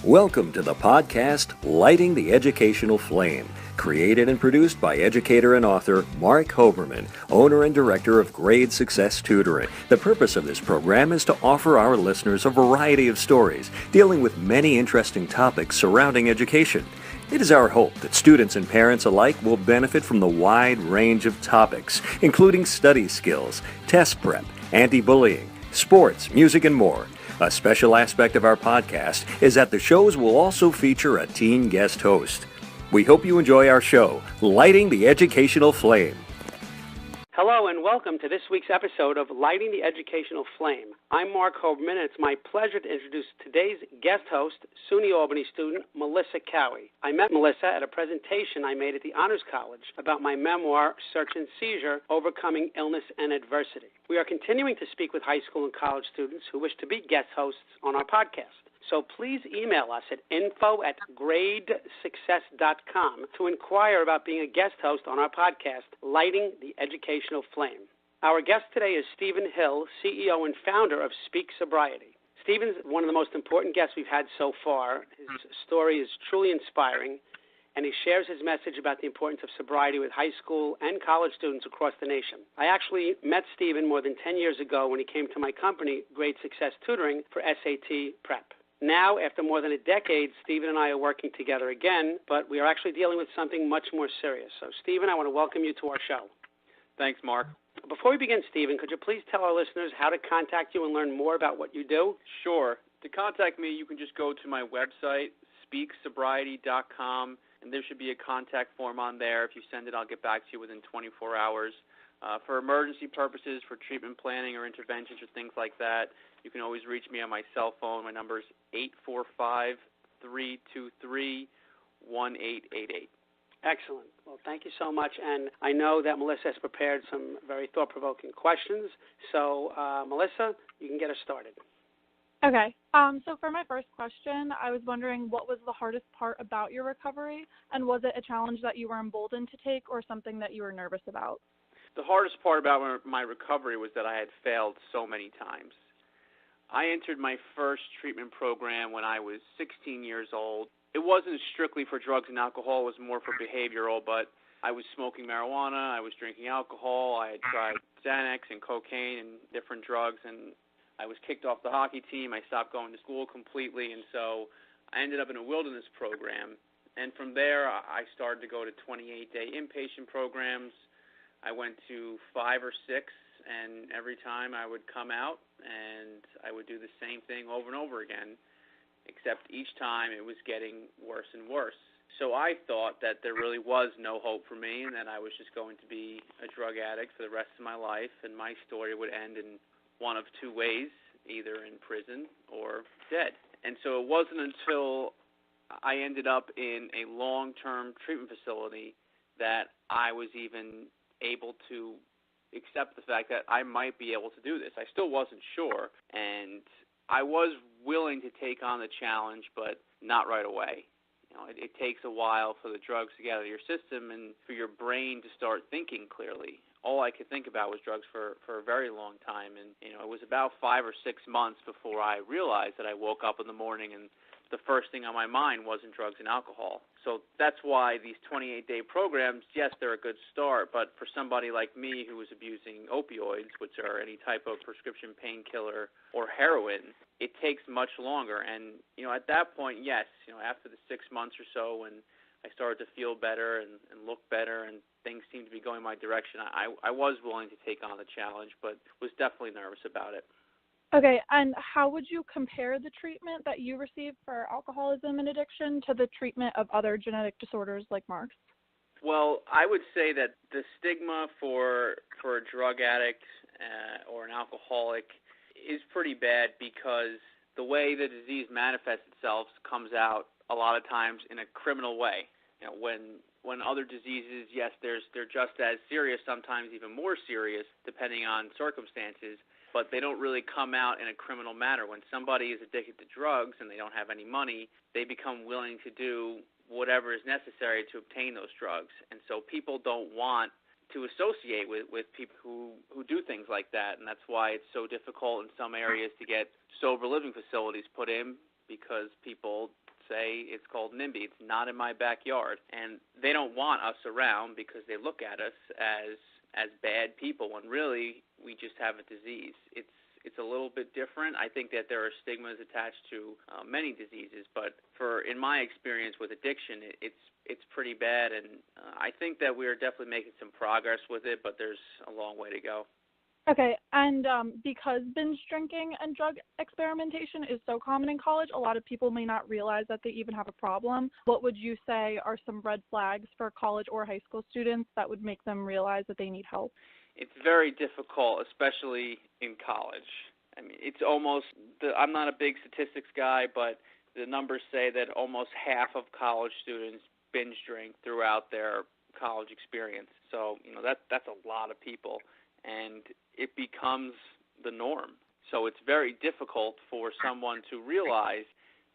Welcome to the podcast, Lighting the Educational Flame, created and produced by educator and author Mark Hoberman, owner and director of Grade Success Tutoring. The purpose of this program is to offer our listeners a variety of stories dealing with many interesting topics surrounding education. It is our hope that students and parents alike will benefit from the wide range of topics, including study skills, test prep, anti-bullying, sports, music, and more. A special aspect of our podcast is that the shows will also feature a teen guest host. We hope you enjoy our show, Lighting the Educational Flame. Hello and welcome to this week's episode of Lighting the Educational Flame. I'm Mark Hoberman, and it's my pleasure to introduce today's guest host, SUNY Albany student Melissa Cowie. I met Melissa at a presentation I made at the Honors College about my memoir, Search and Seizure, Overcoming Illness and Adversity. We are continuing to speak with high school and college students who wish to be guest hosts on our podcast. So please email us at info@gradesuccess.com to inquire about being a guest host on our podcast, Lighting the Educational Flame. Our guest today is Stephen Hill, CEO and founder of Speak Sobriety. Stephen's one of the most important guests we've had so far. His story is truly inspiring, and he shares his message about the importance of sobriety with high school and college students across the nation. I actually met Stephen more than 10 years ago when he came to my company, Grade Success Tutoring, for SAT prep. Now, after more than a decade, Stephen and I are working together again, but we are actually dealing with something much more serious. So, Stephen, I want to welcome you to our show. Thanks, Mark. Before we begin, Stephen, could you please tell our listeners how to contact you and learn more about what you do? Sure. To contact me, you can just go to my website, speaksobriety.com, and there should be a contact form on there. If you send it, I'll get back to you within 24 hours. For emergency purposes, for treatment planning or interventions or things like that, you can always reach me on my cell phone. My number is 845-323-1888. Excellent. Well, thank you so much. And I know that Melissa has prepared some very thought-provoking questions. So, Melissa, you can get us started. Okay. So for my first question, I was wondering what was the hardest part about your recovery, and was it a challenge that you were emboldened to take or something that you were nervous about? The hardest part about my recovery was that I had failed so many times. I entered my first treatment program when I was 16 years old. It wasn't strictly for drugs and alcohol. It was more for behavioral, but I was smoking marijuana. I was drinking alcohol. I had tried Xanax and cocaine and different drugs, and I was kicked off the hockey team. I stopped going to school completely, and so I ended up in a wilderness program. And from there, I started to go to 28-day inpatient programs. I went to 5 or 6, and every time I would come out and I would do the same thing over and over again, except each time it was getting worse and worse. So I thought that there really was no hope for me and that I was just going to be a drug addict for the rest of my life, and my story would end in one of two ways, either in prison or dead. And so it wasn't until I ended up in a long-term treatment facility that I was even able to accept the fact that I might be able to do this. I still wasn't sure, and I was willing to take on the challenge, but not right away. You know, it takes a while for the drugs to get out of your system and for your brain to start thinking clearly. All I could think about was drugs for a very long time, and it was about 5 or 6 months before I realized that I woke up in the morning and the first thing on my mind wasn't drugs and alcohol. So that's why these 28-day programs, yes, they're a good start, but for somebody like me who was abusing opioids, which are any type of prescription painkiller or heroin, it takes much longer. And, at that point, yes, after the 6 months or so when I started to feel better and look better and things seemed to be going my direction, I was willing to take on the challenge, but was definitely nervous about it. Okay, and how would you compare the treatment that you received for alcoholism and addiction to the treatment of other genetic disorders like Mark's? Well, I would say that the stigma for a drug addict or an alcoholic is pretty bad because the way the disease manifests itself comes out a lot of times in a criminal way. When other diseases, yes, they're just as serious, sometimes even more serious, depending on circumstances, but they don't really come out in a criminal manner. When somebody is addicted to drugs and they don't have any money, they become willing to do whatever is necessary to obtain those drugs. And so people don't want to associate with people who do things like that, and that's why it's so difficult in some areas to get sober living facilities put in, because people say it's called NIMBY. It's not in my backyard. And they don't want us around because they look at us as bad people when really we just have a disease. It's a little bit different. I think that there are stigmas attached to many diseases, but in my experience with addiction, it's pretty bad, and I think that we are definitely making some progress with it, but there's a long way to go. Okay, and because binge drinking and drug experimentation is so common in college, a lot of people may not realize that they even have a problem. What would you say are some red flags for college or high school students that would make them realize that they need help? It's very difficult, especially in college. I mean, I'm not a big statistics guy, but the numbers say that almost half of college students binge drink throughout their college experience. So, that's a lot of people, and it becomes the norm. So it's very difficult for someone to realize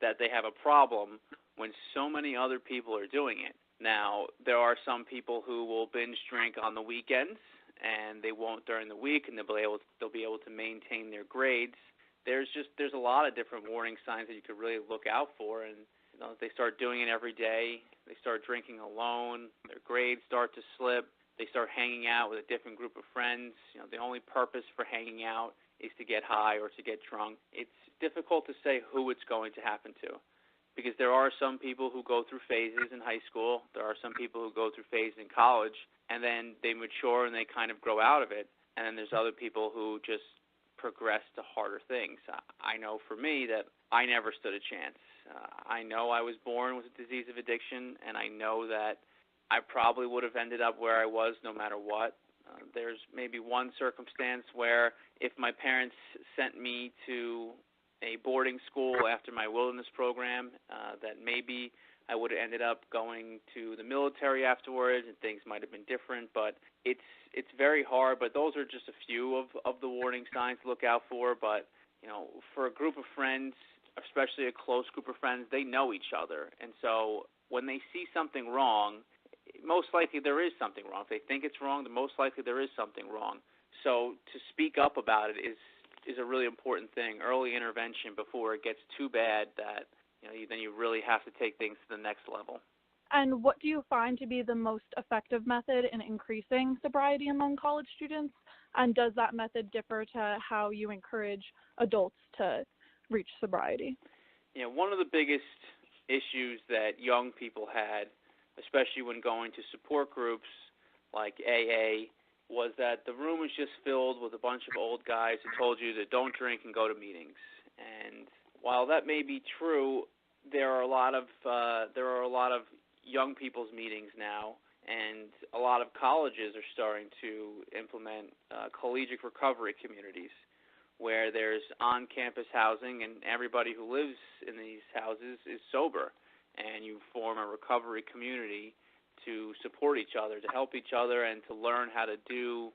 that they have a problem when so many other people are doing it. Now, there are some people who will binge drink on the weekends, and they won't during the week, and they'll be able to maintain their grades. There's a lot of different warning signs that you could really look out for, and if they start doing it every day, they start drinking alone, their grades start to slip, they start hanging out with a different group of friends. The only purpose for hanging out is to get high or to get drunk. It's difficult to say who it's going to happen to, because there are some people who go through phases in high school, there are some people who go through phases in college, and then they mature and they kind of grow out of it, and then there's other people who just progress to harder things. I know for me that I never stood a chance. I know I was born with a disease of addiction, and I know that I probably would have ended up where I was no matter what. There's maybe one circumstance where if my parents sent me to a boarding school after my wilderness program, that maybe I would have ended up going to the military afterwards, and things might have been different. But it's very hard. But those are just a few of the warning signs to look out for. But for a group of friends, especially a close group of friends, they know each other, and so when they see something wrong, most likely there is something wrong. If they think it's wrong, then most likely there is something wrong. So to speak up about it is a really important thing. Early intervention before it gets too bad that then you really have to take things to the next level. And what do you find to be the most effective method in increasing sobriety among college students? And does that method differ to how you encourage adults to reach sobriety? One of the biggest issues that young people had, especially when going to support groups like AA, was that the room was just filled with a bunch of old guys who told you to don't drink and go to meetings. And while that may be true, there are a lot of young people's meetings now, and a lot of colleges are starting to implement collegiate recovery communities where there's on-campus housing and everybody who lives in these houses is sober, and you form a recovery community to support each other, to help each other, and to learn how to do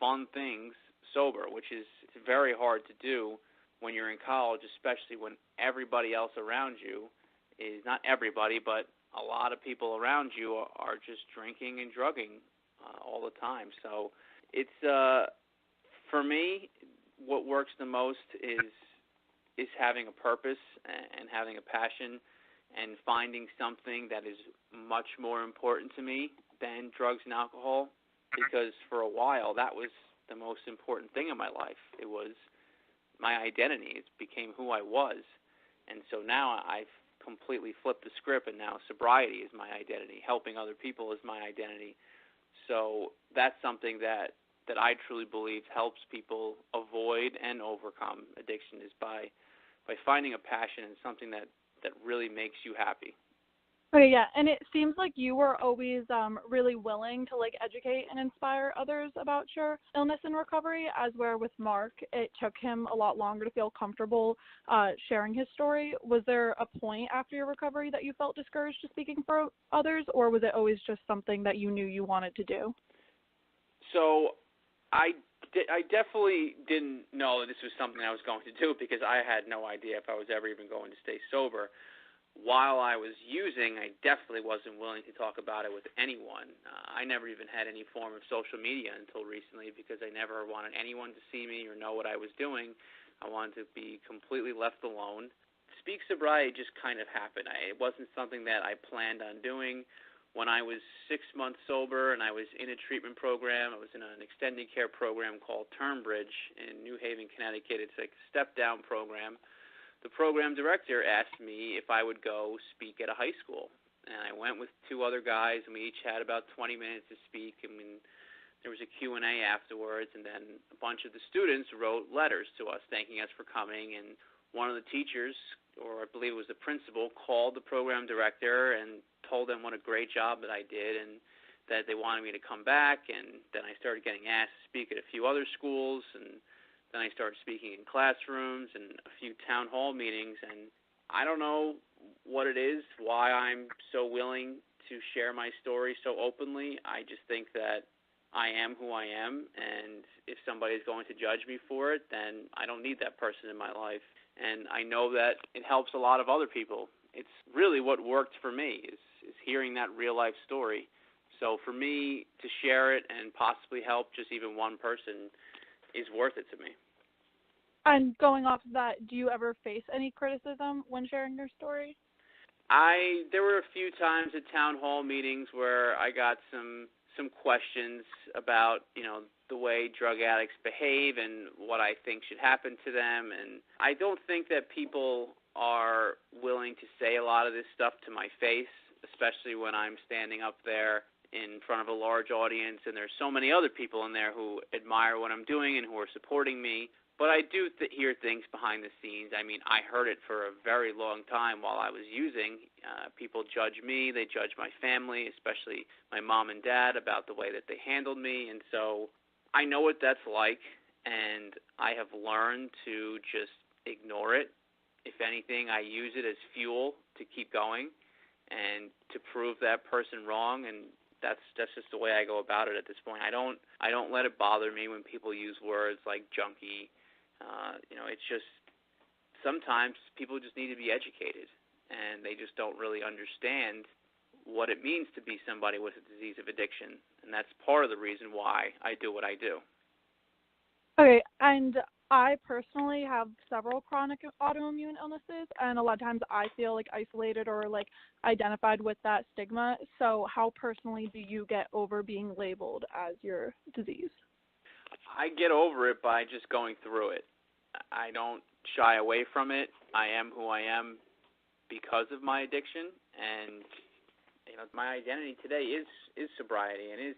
fun things sober, which is very hard to do when you're in college, especially when everybody else around you is, not everybody, but a lot of people around you are just drinking and drugging all the time. So it's, for me, what works the most is having a purpose and having a passion and finding something that is much more important to me than drugs and alcohol, because for a while that was the most important thing in my life. It was my identity. It became who I was. And so now I've completely flipped the script, and now sobriety is my identity. Helping other people is my identity. So that's something that I truly believe helps people avoid and overcome addiction, is by finding a passion and something that really makes you happy. Okay, yeah, and it seems like you were always really willing to educate and inspire others about your illness and recovery, as where with Mark, it took him a lot longer to feel comfortable sharing his story. Was there a point after your recovery that you felt discouraged to speaking for others, or was it always just something that you knew you wanted to do? So I definitely didn't know that this was something I was going to do, because I had no idea if I was ever even going to stay sober. While I was using, I definitely wasn't willing to talk about it with anyone. I never even had any form of social media until recently, because I never wanted anyone to see me or know what I was doing. I wanted to be completely left alone. Speak Sobriety just kind of happened. It wasn't something that I planned on doing. When I was 6 months sober and I was in a treatment program, I was in an extended care program called Turnbridge in New Haven, Connecticut. It's like a step-down program. The program director asked me if I would go speak at a high school. And I went with 2 other guys, and we each had about 20 minutes to speak. I mean, there was a Q&A afterwards, and then a bunch of the students wrote letters to us thanking us for coming. And one of the teachers, or I believe it was the principal, called the program director and told them what a great job that I did and that they wanted me to come back. And then I started getting asked to speak at a few other schools, and then I started speaking in classrooms and a few town hall meetings. And I don't know what it is, why I'm so willing to share my story so openly. I just think that I am who I am, and if somebody is going to judge me for it, then I don't need that person in my life. And I know that it helps a lot of other people. It's really what worked for me is hearing that real-life story. So for me to share it and possibly help just even one person is worth it to me. And going off of that, do you ever face any criticism when sharing your story? There were a few times at town hall meetings where I got some questions about, the way drug addicts behave and what I think should happen to them. And I don't think that people are willing to say a lot of this stuff to my face, especially when I'm standing up there in front of a large audience and there's so many other people in there who admire what I'm doing and who are supporting me. But I do hear things behind the scenes. I mean, I heard it for a very long time while I was using. People judge me. They judge my family, especially my mom and dad, about the way that they handled me. And so I know what that's like, and I have learned to just ignore it. If anything, I use it as fuel to keep going and to prove that person wrong, and that's just the way I go about it at this point. I don't let it bother me when people use words like junkie. It's just sometimes people just need to be educated, and they just don't really understand what it means to be somebody with a disease of addiction, and that's part of the reason why I do what I do. Okay, and I personally have several chronic autoimmune illnesses, and a lot of times I feel isolated or identified with that stigma. So how personally do you get over being labeled as your disease? I get over it by just going through it. I don't shy away from it. I am who I am because of my addiction, and my identity today is sobriety and is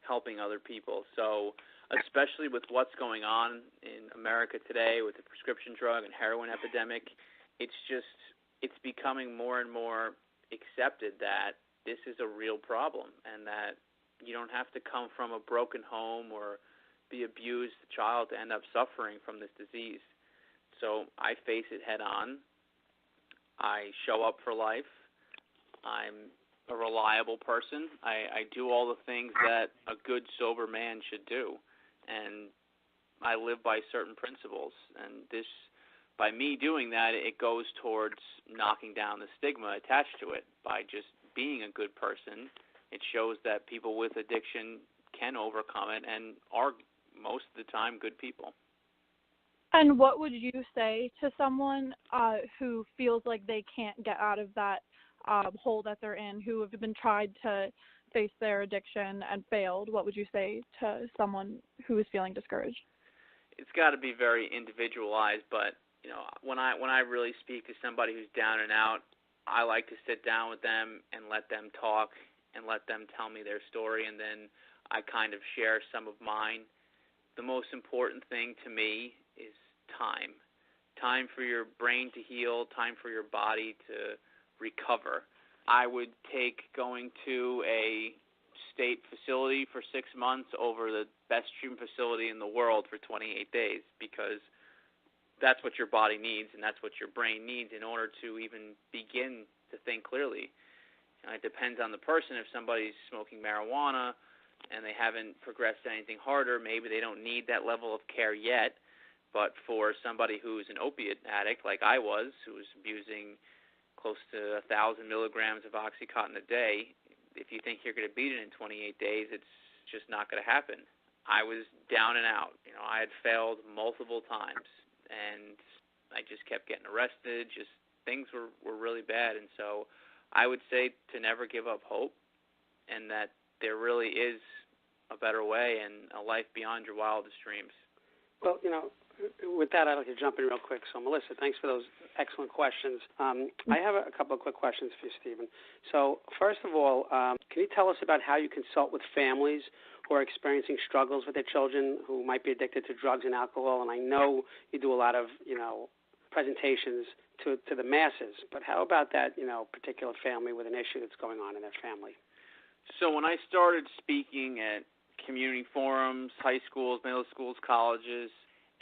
helping other people. So especially with what's going on in America today with the prescription drug and heroin epidemic, it's becoming more and more accepted that this is a real problem and that you don't have to come from a broken home or be abused child to end up suffering from this disease. So I face it head on. I show up for life. I'm a reliable person. I do all the things that a good sober man should do, and I live by certain principles. And this, by me doing that, it goes towards knocking down the stigma attached to it. By just being a good person, it shows that people with addiction can overcome it and are most of the time good people. And what would you say to someone who feels like they can't get out of that hole that they're in, who have been tried to face their addiction and failed? What would you say to someone who is feeling discouraged? It's got to be very individualized, but when I really speak to somebody who's down and out, I like to sit down with them and let them talk and let them tell me their story, and then I kind of share some of mine. The most important thing to me is time. Time for your brain to heal, time for your body to recover. I would take going to a state facility for 6 months over the best treatment facility in the world for 28 days because that's what your body needs and that's what your brain needs in order to even begin to think clearly. It depends on the person. If somebody's smoking marijuana and they haven't progressed to anything harder, maybe they don't need that level of care yet. But for somebody who's an opiate addict like I was, who was abusing close to 1,000 milligrams of Oxycontin a day, if you think you're going to beat it in 28 days, it's just not going to happen. I was down and out. I had failed multiple times, and I just kept getting arrested, just things were really bad. And so I would say to never give up hope, and that there really is a better way and a life beyond your wildest dreams. Well, with that, I'd like to jump in real quick. So, Melissa, thanks for those excellent questions. I have a couple of quick questions for you, Stephen. So, first of all, can you tell us about how you consult with families who are experiencing struggles with their children who might be addicted to drugs and alcohol? And I know you do a lot of, presentations to the masses, but how about that, particular family with an issue that's going on in their family? So when I started speaking at community forums, high schools, middle schools, colleges,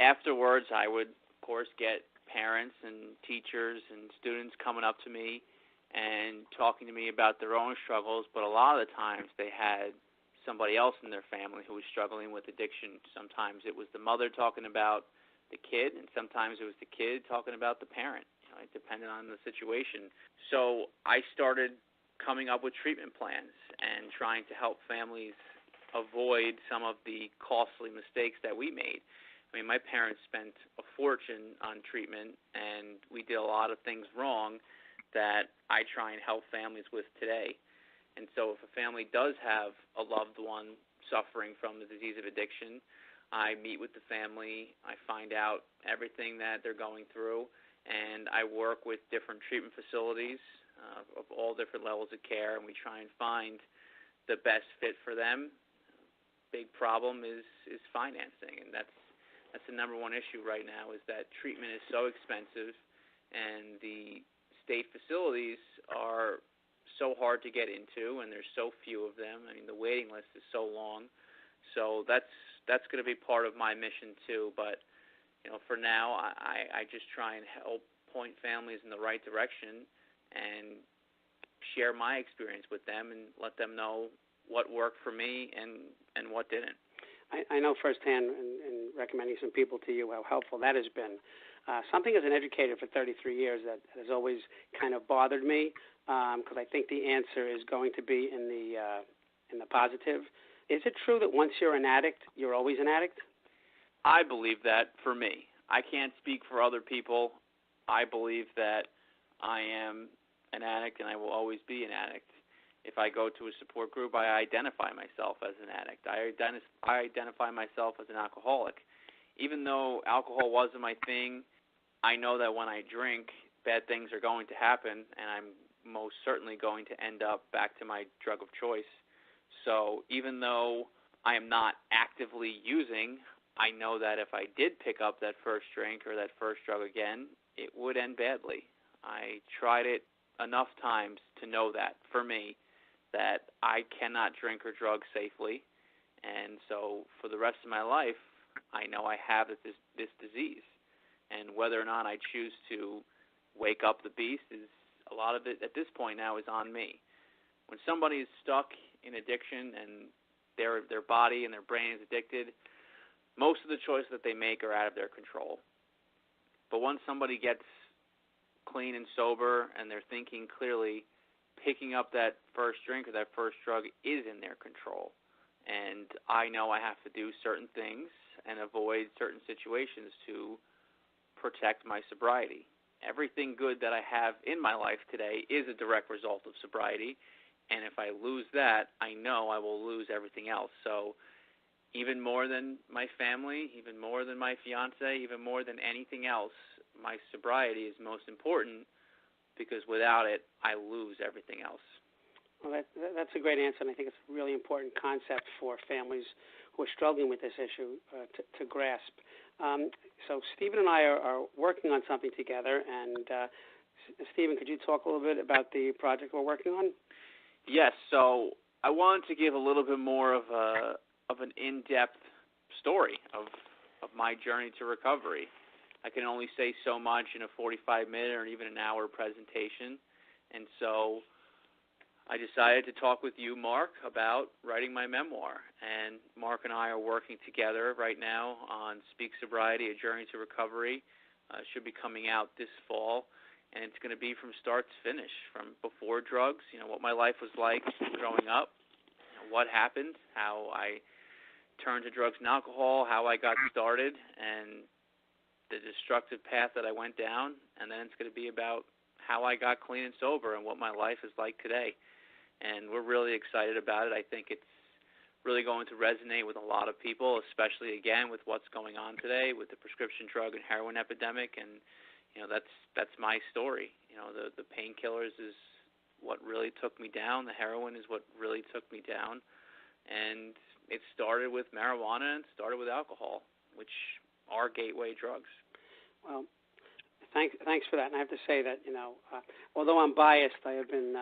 afterwards I would, of course, get parents and teachers and students coming up to me and talking to me about their own struggles, but a lot of the times they had somebody else in their family who was struggling with addiction. Sometimes it was the mother talking about the kid, and sometimes it was the kid talking about the parent. It depended on the situation. So I started coming up with treatment plans and trying to help families avoid some of the costly mistakes that we made. I mean, my parents spent a fortune on treatment, and we did a lot of things wrong that I try and help families with today. And so if a family does have a loved one suffering from the disease of addiction, I meet with the family, I find out everything that they're going through, and I work with different treatment facilities of all different levels of care, and we try and find the best fit for them. Big problem is financing, and that's the number one issue right now, is that treatment is so expensive, and the state facilities are so hard to get into, and there's so few of them. I mean, the waiting list is so long. So that's going to be part of my mission too. But for now, I just try and help point families in the right direction and share my experience with them and let them know what worked for me and what didn't. I know firsthand in recommending some people to you how helpful that has been. Something as an educator for 33 years that has always kind of bothered me, because I think the answer is going to be in the positive. Is it true that once you're an addict, you're always an addict? I believe that for me. I can't speak for other people. I believe that I am an addict and I will always be an addict. If I go to a support group, I identify myself as an addict. I identify myself as an alcoholic. Even though alcohol wasn't my thing, I know that when I drink, bad things are going to happen, and I'm most certainly going to end up back to my drug of choice. So even though I am not actively using, I know that if I did pick up that first drink or that first drug again, it would end badly. I tried it enough times to know that, for me, that I cannot drink or drug safely. And so for the rest of my life, I know I have this disease. And whether or not I choose to wake up the beast, is a lot of it at this point now is on me. When somebody is stuck in addiction and their body and their brain is addicted, most of the choices that they make are out of their control. But once somebody gets clean and sober and they're thinking clearly, picking up that first drink or that first drug is in their control. And I know I have to do certain things and avoid certain situations to protect my sobriety. Everything good that I have in my life today is a direct result of sobriety. And if I lose that, I know I will lose everything else. So even more than my family, even more than my fiance, even more than anything else, my sobriety is most important, because without it, I lose everything else. Well, that's a great answer, and I think it's a really important concept for families who are struggling with this issue to grasp. So Stephen and I are working on something together, and Stephen, could you talk a little bit about the project we're working on? Yes, so I wanted to give a little bit more of an in-depth story of my journey to recovery. I can only say so much in a 45-minute or even an hour presentation, and so I decided to talk with you, Mark, about writing my memoir. And Mark and I are working together right now on Speak Sobriety, A Journey to Recovery. It should be coming out this fall, and it's going to be from start to finish, from before drugs, what my life was like growing up, what happened, how I turned to drugs and alcohol, how I got started, and the destructive path that I went down. And then it's going to be about how I got clean and sober and what my life is like today. And we're really excited about it. I think it's really going to resonate with a lot of people, especially, again, with what's going on today with the prescription drug and heroin epidemic. And, that's my story. The painkillers is what really took me down. The heroin is what really took me down. And it started with marijuana and started with alcohol, which are gateway drugs. Well, thanks for that. And I have to say that, although I'm biased, I have been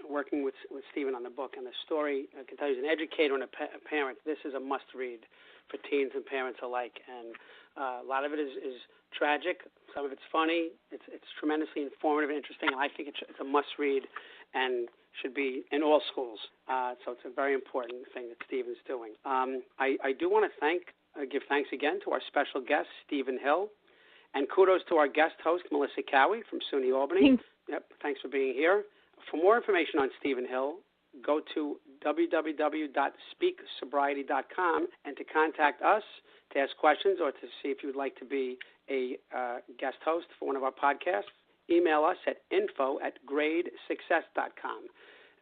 working with Stephen on the book, and the story, I can tell you, as an educator and a parent, this is a must-read for teens and parents alike. And a lot of it is tragic. Some of it's funny. It's tremendously informative and interesting, and I think it's a must-read and should be in all schools. So it's a very important thing that Stephen's doing. I do want to give thanks again to our special guest, Stephen Hill, and kudos to our guest host, Melissa Cowie from SUNY Albany. Yep, thanks for being here. For more information on Stephen Hill, go to www.speaksobriety.com, and to contact us, to ask questions, or to see if you would like to be a guest host for one of our podcasts, email us at info@gradesuccess.com.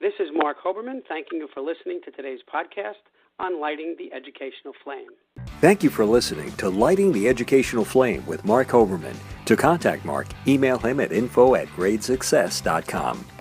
This is Mark Hoberman, thanking you for listening to today's podcast on Lighting the Educational Flame. Thank you for listening to Lighting the Educational Flame with Mark Hoberman. To contact Mark, email him at info@gradesuccess.com.